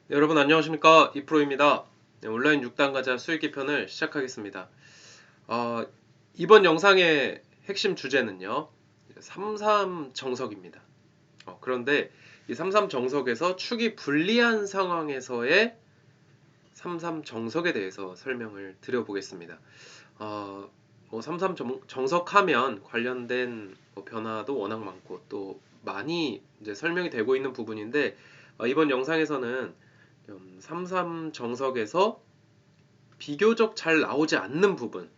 네, 여러분 안녕하십니까 이프로입니다. 네, 온라인 6단 가자 수익기 편을 시작하겠습니다. 어, 이번 영상의 핵심 주제는요 33 정석입니다. 그런데 이 33 정석에서 축이 불리한 상황에서의 33 정석에 대해서 설명을 드려보겠습니다. 어, 33 정석하면 관련된 변화도 워낙 많고 또 많이 이제 설명이 되고 있는 부분인데 이번 영상에서는 33 정석에서 비교적 잘 나오지 않는 부분,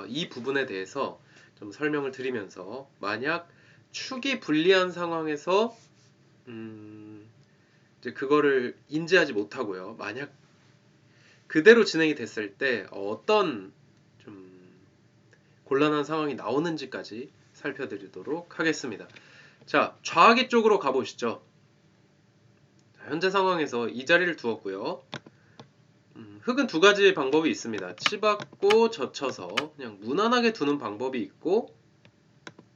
이 부분에 대해서 좀 설명을 드리면서 만약 축이 불리한 상황에서 이제 그거를 인지하지 못하고요. 만약 그대로 진행이 됐을 때 어떤 좀 곤란한 상황이 나오는지까지 살펴드리도록 하겠습니다. 자, 좌하기 쪽으로 가보시죠. 현재 상황에서 이 자리를 두었고요. 흙은 두 가지 방법이 있습니다. 치받고 젖혀서 그냥 무난하게 두는 방법이 있고,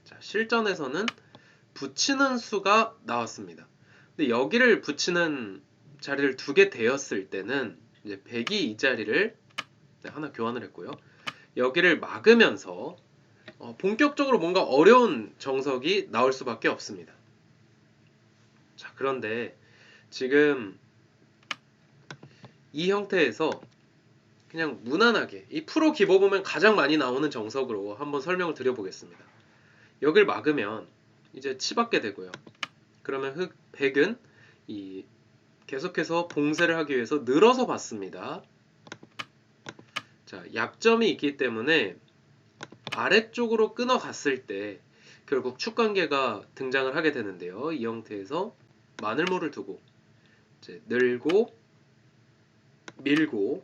자, 실전에서는 붙이는 수가 나왔습니다. 근데 여기를 붙이는 자리를 두게 되었을 때는 이제 백이 이 자리를 하나 교환을 했고요. 여기를 막으면서 본격적으로 뭔가 어려운 정석이 나올 수밖에 없습니다. 자, 그런데 지금 이 형태에서 그냥 무난하게 이 프로 기보 보면 가장 많이 나오는 정석으로 한번 설명을 드려보겠습니다. 여길 막으면 이제 치받게 되고요. 그러면 백은 이 계속해서 봉쇄를 하기 위해서 늘어서 받습니다. 자, 약점이 있기 때문에 아래쪽으로 끊어갔을 때 결국 축관계가 등장을 하게 되는데요. 이 형태에서 마늘모를 두고 이제 늘고 밀고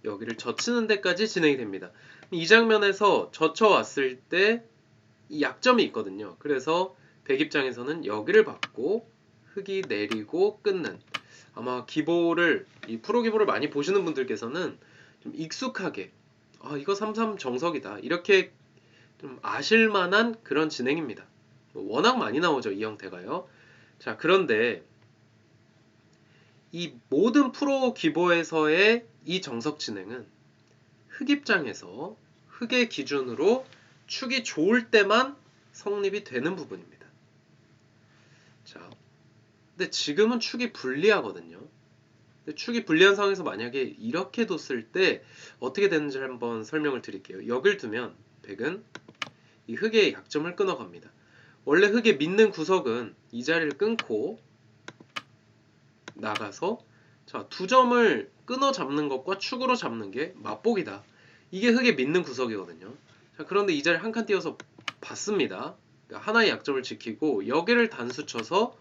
여기를 젖히는 데까지 진행이 됩니다. 이 장면에서 젖혀왔을 때 이 약점이 있거든요. 그래서 백 입장에서는 여기를 받고 흙이 내리고 끊는, 아마 기보를 이 프로 기보를 많이 보시는 분들께서는 좀 익숙하게 이거 33 정석이다 이렇게 좀 아실만한 그런 진행입니다. 워낙 많이 나오죠 이 형태가요. 자, 그런데 이 모든 프로 기보에서의 이 정석 진행은 흙 입장에서 흙의 기준으로 축이 좋을 때만 성립이 되는 부분입니다. 자, 근데 지금은 축이 불리하거든요. 근데 축이 불리한 상황에서 만약에 이렇게 뒀을 때 어떻게 되는지 한번 설명을 드릴게요. 여길 두면 백은 이 흙의 약점을 끊어갑니다. 원래 흙의 믿는 구석은 이 자리를 끊고 나가서 자, 두 점을 끊어 잡는 것과 축으로 잡는 게 맞복이다. 이게 흙의 믿는 구석이거든요. 자, 그런데 이 자리를 한 칸 띄어서 받습니다. 그러니까 하나의 약점을 지키고 여기를 단수 쳐서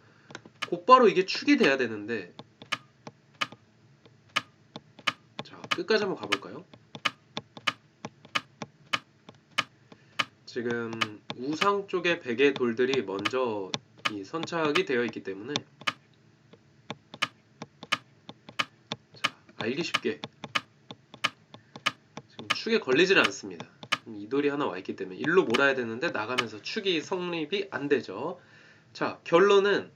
곧바로 이게 축이 돼야 되는데, 자, 끝까지 한번 가볼까요? 지금 우상 쪽에 백의 돌들이 먼저 이 선착이 되어 있기 때문에 자, 알기 쉽게 지금 축에 걸리질 않습니다. 이 돌이 하나 와 있기 때문에 일로 몰아야 되는데 나가면서 축이 성립이 안 되죠. 자, 결론은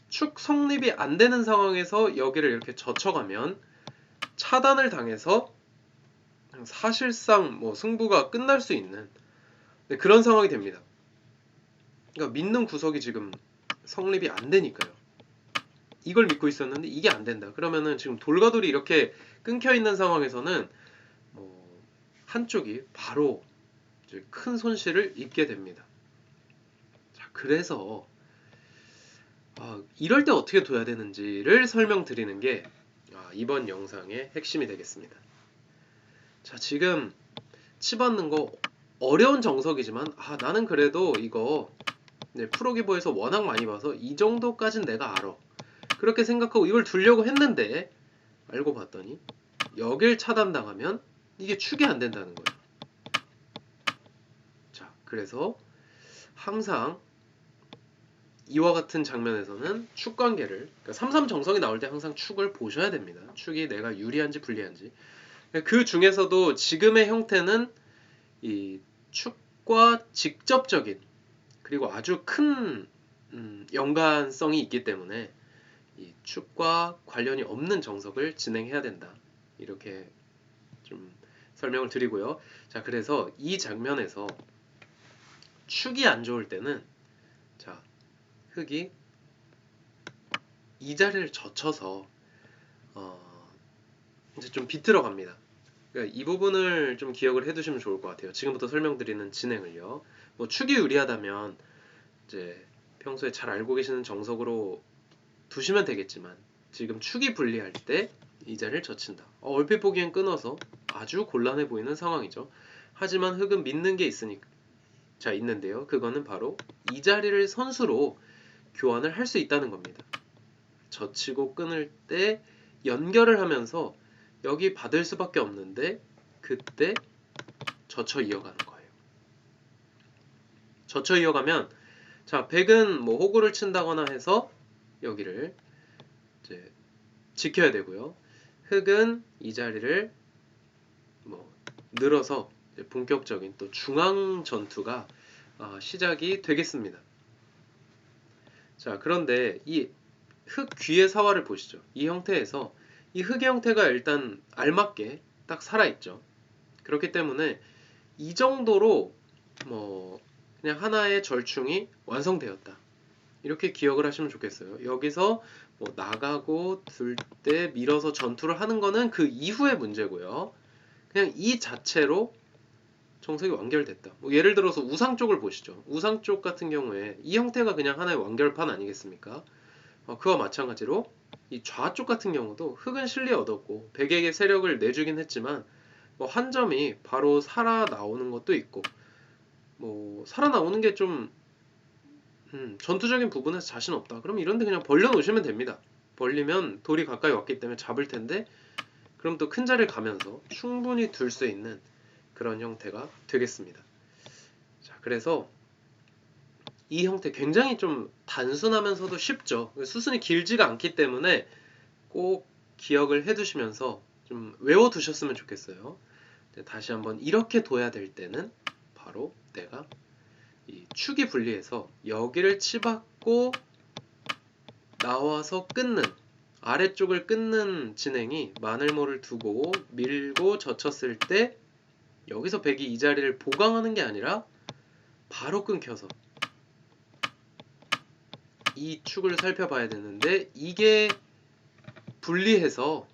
축 성립이 안 되는 상황에서 여기를 이렇게 젖혀가면 차단을 당해서 사실상 뭐 승부가 끝날 수 있는 그런 상황이 됩니다. 그러니까 믿는 구석이 지금 성립이 안 되니까요. 이걸 믿고 있었는데 이게 안 된다. 그러면은 지금 돌과 돌이 이렇게 끊겨 있는 상황에서는 뭐 한쪽이 바로 이제 큰 손실을 입게 됩니다. 자, 그래서 이럴 때 어떻게 둬야 되는지를 설명드리는 게 이번 영상의 핵심이 되겠습니다. 자, 지금 치받는 거 어려운 정석이지만 나는 그래도 이거 프로기보에서 워낙 많이 봐서 이 정도까진 내가 알아. 그렇게 생각하고 이걸 두려고 했는데 알고 봤더니 여길 차단당하면 이게 축이 안 된다는 거예요. 자, 그래서 항상 이와 같은 장면에서는 축 관계를, 그러니까 33 정석이 나올 때 항상 축을 보셔야 됩니다. 축이 내가 유리한지 불리한지. 그 중에서도 지금의 형태는 이 축과 직접적인 그리고 아주 큰 연관성이 있기 때문에 이 축과 관련이 없는 정석을 진행해야 된다. 이렇게 좀 설명을 드리고요. 자, 그래서 이 장면에서 축이 안 좋을 때는 자, 흑이 이 자리를 젖혀서 이제 좀 비틀어 갑니다. 그러니까 이 부분을 좀 기억을 해두시면 좋을 것 같아요. 지금부터 설명드리는 진행을요. 뭐 축이 유리하다면 이제 평소에 잘 알고 계시는 정석으로 두시면 되겠지만 지금 축이 불리할 때 이 자리를 젖힌다. 얼핏 보기엔 끊어서 아주 곤란해 보이는 상황이죠. 하지만 흑은 믿는 게 있는데요. 그거는 바로 이 자리를 선수로 교환을 할 수 있다는 겁니다. 젖히고 끊을 때 연결을 하면서 여기 받을 수밖에 없는데 그때 젖혀 이어가는 거예요. 젖혀 이어가면 자, 백은 뭐 호구를 친다거나 해서 여기를 이제 지켜야 되고요. 흑은 이 자리를 뭐 늘어서 본격적인 또 중앙 전투가 시작이 되겠습니다. 자, 그런데 이 흑 귀의 사화를 보시죠. 이 형태에서 이 흑의 형태가 일단 알맞게 딱 살아있죠. 그렇기 때문에 이 정도로 뭐 그냥 하나의 절충이 완성되었다. 이렇게 기억을 하시면 좋겠어요. 여기서 뭐 나가고 들 때 밀어서 전투를 하는 거는 그 이후의 문제고요. 그냥 이 자체로 정석이 완결됐다. 뭐 예를 들어서 우상 쪽을 보시죠. 우상 쪽 같은 경우에 이 형태가 그냥 하나의 완결판 아니겠습니까? 그와 마찬가지로 이 좌쪽 같은 경우도 흑은 실리 얻었고 백에게 세력을 내주긴 했지만 뭐 한 점이 바로 살아나오는 것도 있고 뭐 살아나오는 게 좀 전투적인 부분에서 자신 없다. 그럼 이런데 그냥 벌려 놓으시면 됩니다. 벌리면 돌이 가까이 왔기 때문에 잡을 텐데 그럼 또 큰 자리를 가면서 충분히 둘 수 있는 그런 형태가 되겠습니다. 자, 그래서 이 형태 굉장히 좀 단순하면서도 쉽죠. 수순이 길지가 않기 때문에 꼭 기억을 해두시면서 좀 외워두셨으면 좋겠어요. 다시 한번 이렇게 둬야 될 때는 바로 내가 이 축이 분리해서 여기를 치받고 나와서 끊는 아래쪽을 끊는 진행이 마늘모를 두고 밀고 젖혔을 때 여기서 백이 이 자리를 보강하는 게 아니라 바로 끊겨서 이 축을 살펴봐야 되는데 이게 분리해서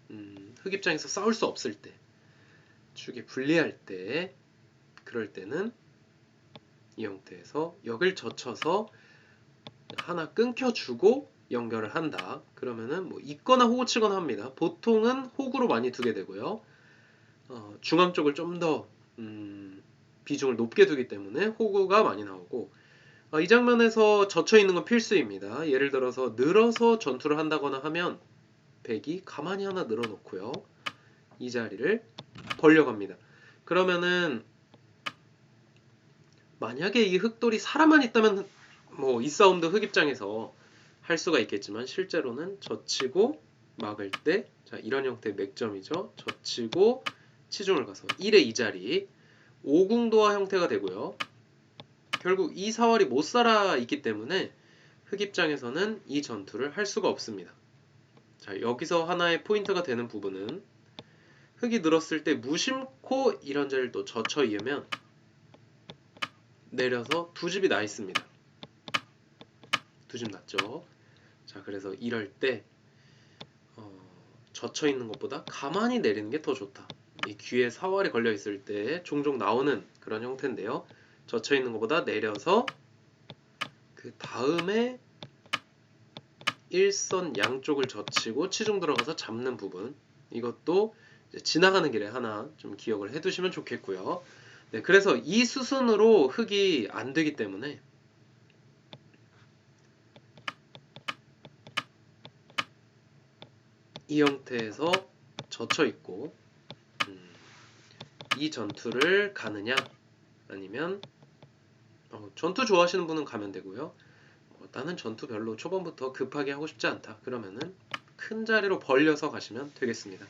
흑 입장에서 싸울 수 없을 때 축이 분리할 때 그럴 때는 이 형태에서 여길 젖혀서 하나 끊겨주고 연결을 한다. 그러면은 뭐 있거나 호구 치거나 합니다. 보통은 호구로 많이 두게 되고요. 중앙 쪽을 좀 더 비중을 높게 두기 때문에 호구가 많이 나오고 이 장면에서 젖혀 있는 건 필수입니다. 예를 들어서 늘어서 전투를 한다거나 하면 백이 가만히 하나 늘어놓고요. 이 자리를 벌려갑니다. 그러면은 만약에 이 흑돌이 살아만 있다면 뭐 이 싸움도 흑 입장에서 할 수가 있겠지만 실제로는 젖히고 막을 때 자, 이런 형태의 맥점이죠. 젖히고 치중을 가서 1의 이 자리 5궁도화 형태가 되고요. 결국 이 사월이 못 살아 있기 때문에 흑 입장에서는 이 전투를 할 수가 없습니다. 자, 여기서 하나의 포인트가 되는 부분은 흑이 늘었을 때 무심코 이런 자리를 또 젖혀 이으면 내려서 두 집이 나 있습니다. 두 집 났죠. 자, 그래서 이럴 때 젖혀 있는 것보다 가만히 내리는 게 더 좋다. 이 귀에 사활이 걸려 있을 때 종종 나오는 그런 형태인데요. 젖혀 있는 것보다 내려서 그 다음에 일선 양쪽을 젖히고 치중 들어가서 잡는 부분 이것도 이제 지나가는 길에 하나 좀 기억을 해두시면 좋겠고요. 네, 그래서 이 수순으로 흑이 안 되기 때문에 이 형태에서 젖혀 있고 이 전투를 가느냐 아니면 전투 좋아하시는 분은 가면 되고요. 나는 전투 별로 초반부터 급하게 하고 싶지 않다. 그러면은 큰 자리로 벌려서 가시면 되겠습니다.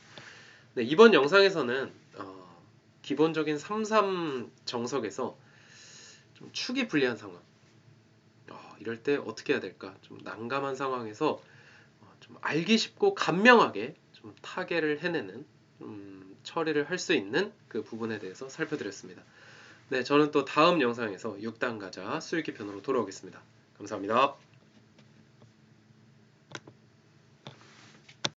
네, 이번 영상에서는 기본적인 3-3 정석에서 좀 축이 불리한 상황 이럴 때 어떻게 해야 될까 좀 난감한 상황에서 좀 알기 쉽고 간명하게 좀 타개를 해내는 처리를 할 수 있는 그 부분에 대해서 살펴드렸습니다. 네, 저는 또 다음 영상에서 6단 가자 수익기 편으로 돌아오겠습니다. 감사합니다.